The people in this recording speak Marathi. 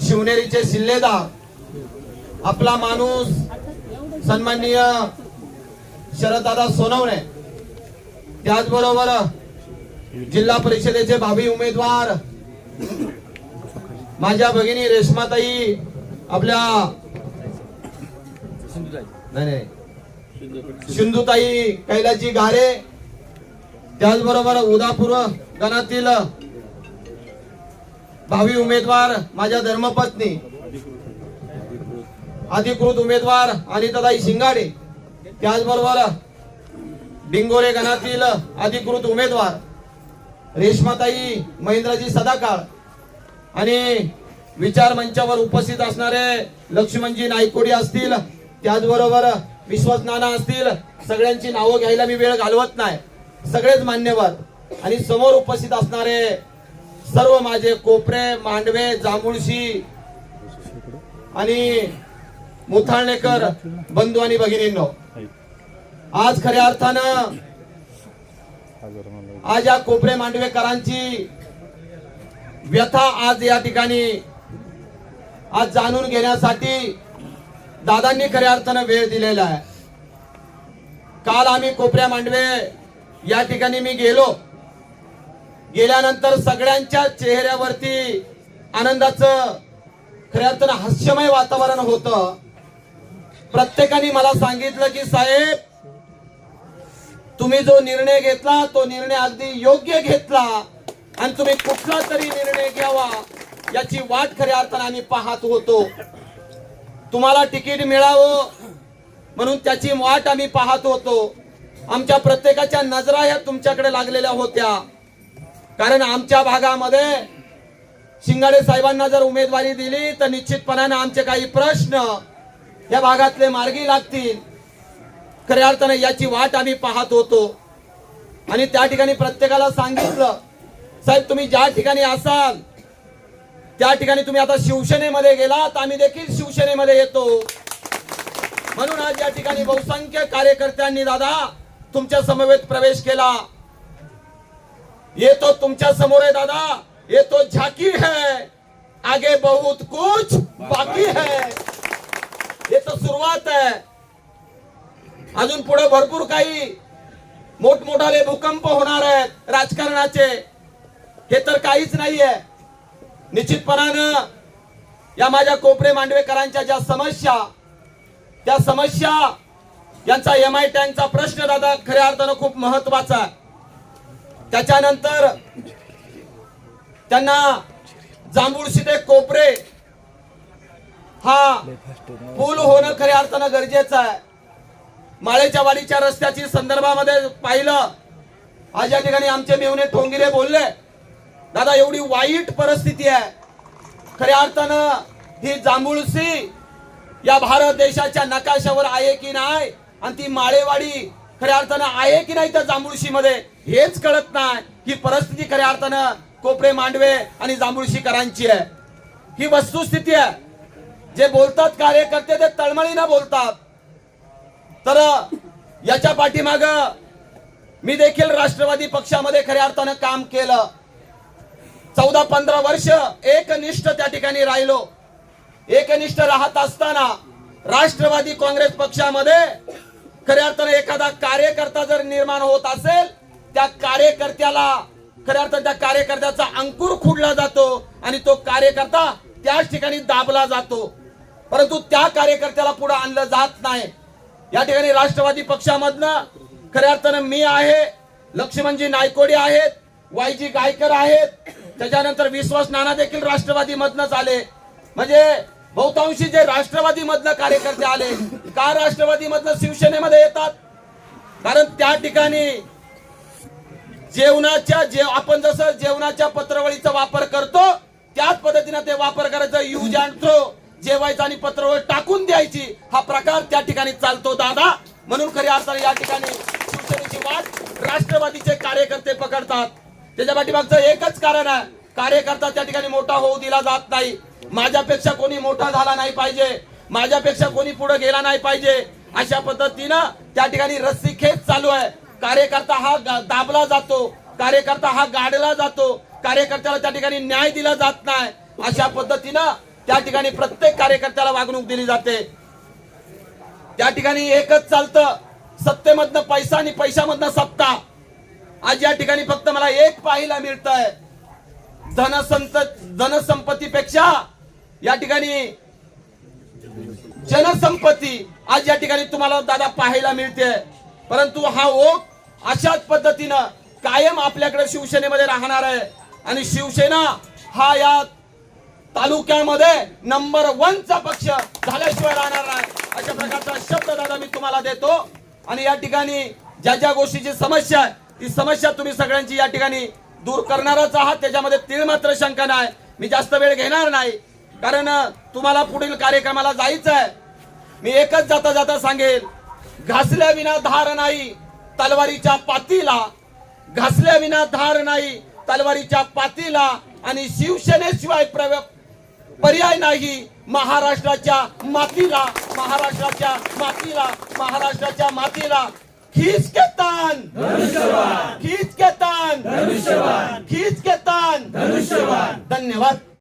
शिवनेरीचे शिल्लेदार, आपला माणूस सन्माननीय शरददादा सोनवणे, त्याचबरोबर जिल्हा परिषदेचे भावी उमेदवार माझ्या भगिनी रेश्माताई, आपल्या सिंधुताई कैलासजी घारे, त्याचबरोबर उदापूर गणातील भावी उमेदवार माझ्या धर्मपत्नी, अधिकृत उमेदवार अनिताताई शिंगाडे, त्याचबरोबर डिंगोरे गणातील अधिकृत उमेदवार रेश्माताई महेंद्रजी सदाकाळ आणि विचार मंचावर उपस्थित असणारे लक्ष्मणजी नायकोडी असतील, त्याचबरोबर विश्वास नाना असतील, सगळ्यांची नावं घ्यायला मी वेळ घालवत नाही, सगळेच मान्यवर आणि समोर उपस्थित असणारे सर्व माझे कोपरे, मांडवे, जांभुळशी आणि मुथाळणेकर बंधू आणि भगिनींनो, आज खऱ्या अर्थानं आज या कोपरे मांडवेकरांची व्यथा आज या ठिकाणी आज जाणून घेण्यासाठी दादांनी खऱ्या अर्थानं वेळ दिलेला आहे. काल आम्ही कोपऱ्या मांडवे या ठिकाणी मी गेल्यानंतर सगळ्यांच्या चेहऱ्यावरती आनंदाचं खऱ्या अर्थानं हास्यमय वातावरण होतं. प्रत्येकाने मला सांगितलं की साहेब, तुम्ही जो निर्णय घेतला तो निर्णय अगदी योग्य घेतला आणि तुम्ही कुठला तरी निर्णय घ्यावा याची वाट खऱ्या अर्थानं आम्ही पाहत होतो. तुम्हाला तिकीट मिळावं म्हणून त्याची वाट आम्ही पाहत होतो. आमच्या प्रत्येकाच्या नजरा ह्या तुमच्याकडे लागलेल्या होत्या, कारण आमच्या भागामध्ये शिंगाडे साहेबांना जर उमेदवारी दिली तर निश्चितपणाने आमचे काही प्रश्न या भागातले मार्गी लागतील. खऱ्या अर्थानं याची वाट आम्ही पाहत होतो आणि त्या ठिकाणी प्रत्येकाला सांगितलं, साहेब तुम्ही ज्या ठिकाणी असाल त्या ठिकाणी तुम्ही आता शिवसेनेमध्ये गेलात, आम्ही देखील शिवसेनेमध्ये येतो. म्हणून आज या ठिकाणी बहुसंख्य कार्यकर्त्यांनी दादा तुमच्या समवेत प्रवेश केला. ये तो तुमच्या समोर आहे दादा, ये तो झाकी है, आगे बहुत कुछ बाकी है. ये तो सुरुवात आहे, अजून पुढे भरपूर काही मोठमोठाले भूकंप होणार आहेत राजकारणाचे, हे तर काहीच नाहीये. निश्चितपणानं या माझ्या कोपरे मांडवेकरांच्या ज्या समस्या, त्या समस्या यांचा एमआय टँकचा प्रश्न दादा खऱ्या अर्थानं खूप महत्वाचा आहे. त्याच्यानंतर त्यांना जांभुळशी ते कोपरे हा पूल होणं खऱ्या अर्थानं गरजेचं आहे. माळेच्या वाडीच्या रस्त्याची संदर्भामध्ये पाहिलं, आज या ठिकाणी आमचे मेवणे ठोंगिरे बोलले, दादा एवढी वाईट परिस्थिती आहे. खऱ्या अर्थानं ही जांभुळशी या भारत देशाच्या नकाशावर आहे की नाही आणि ती माळेवाडी खऱ्या अर्थानं आहे की नाही त्या जांभुळशी मध्ये हेच कळत नाही. ही परिस्थिती खऱ्या अर्थानं कोपरे मांडवे आणि जांभुळशीकरांची आहे. ही वस्तुस्थिती आहे. जे बोलतात कार्यकर्ते ते तळमळीनं बोलतात. तर याच्या पाठीमाग मी देखील राष्ट्रवादी पक्षामध्ये खऱ्या अर्थानं काम केलं. 14-15 वर्ष एकनिष्ठ त्या ठिकाणी राहिलो. एकनिष्ठ राहत असताना राष्ट्रवादी काँग्रेस पक्षामध्ये खऱ्या अर्थानं एखादा कार्यकर्ता जर निर्माण होत असेल, त्या कार्यकर्त्याला खऱ्या अर्थानं त्या कार्यकर्त्याचा अंकुर खुडला जातो आणि तो कार्यकर्ता त्याच ठिकाणी दाबला जातो, परंतु त्या कार्यकर्त्याला पुढे आणलं जात नाही. या ठिकाणी राष्ट्रवादी पक्षामधनं खऱ्या अर्थानं मी आहे, लक्ष्मणजी नायकोडी आहेत, वायजी गायकर आहेत, त्याच्यानंतर विश्वास नाना देखील राष्ट्रवादी मधनच आले. म्हणजे बहुतांशी जे राष्ट्रवादी मधनं कार्यकर्ते आले. का राष्ट्रवादी मधनं शिवसेनेमध्ये येतात? कारण त्या ठिकाणी आपण जसं जेवणाच्या पत्रवळीचा वापर करतो त्याच पद्धतीने ते वापर करायचं. यूज अँड थ्रो, जेवायचं आणि पत्रवळ टाकून द्यायची, हा प्रकार त्या ठिकाणी चालतो दादा. म्हणून खऱ्या अर्थाने या ठिकाणी शिवसेनेची वाट राष्ट्रवादीचे कार्यकर्ते पकडतात. त्याच्या पाठीमागचं एकच कारण आहे, कार्यकर्ता त्या ठिकाणी मोठा होऊ दिला जात नाही. माझ्यापेक्षा कोणी मोठा झाला नाही पाहिजे, माझ्यापेक्षा कोणी पुढे गेला नाही पाहिजे, अशा पद्धतीनं त्या ठिकाणी रस्सीखेच चालू आहे. कार्यकर्ता हा दाबला जातो, कार्यकर्ता हा गाडला जातो, कार्यकर्त्याला त्या ठिकाणी न्याय दिला जात नाही. अशा पद्धतीनं त्या ठिकाणी प्रत्येक कार्यकर्त्याला वागणूक दिली जाते. त्या ठिकाणी एकच चालतं, सत्तेमधनं पैसा आणि पैशामधनं सत्ता. आज या ठिकाणी फक्त मला एक पाहायला मिळतंय, धनसंपत्तीपेक्षा या ठिकाणी जनसंपत्ती आज या ठिकाणी तुम्हाला दादा पाहायला मिळते. परंतु हा ओघ अशाच पद्धतीनं कायम आपल्याकडे शिवसेनेमध्ये राहणार आहे आणि शिवसेना हा या तालुक्यामध्ये नंबर 1 चा पक्ष झाल्याशिवाय राहणार नाही, अशा प्रकारचा शब्द दादा मी तुम्हाला देतो. आणि या ठिकाणी ज्या ज्या गोष्टीची समस्या आहे ती समस्या तुम्ही सगळ्यांची या ठिकाणी दूर करणारच आहात, त्याच्यामध्ये तीळ मात्र शंका नाही. मी जास्त वेळ घेणार नाही, कारण तुम्हाला पुढील कार्यक्रमाला जायचं आहे. मी एकच जाता जाता सांगेल, घासल्या विना धार नाही तलवारीच्या पातीला, घासल्या विना धार नाही तलवारीच्या पातीला, आणि शिवसेनेशिवाय पर्याय नाही महाराष्ट्राच्या मातीला, महाराष्ट्राच्या मातीला, महाराष्ट्राच्या मातीला. खींच के तान धनुष्यबाण, खींच के तान धनुष्यबाण, खींच के तान धनुष्यबाण. धन्यवाद.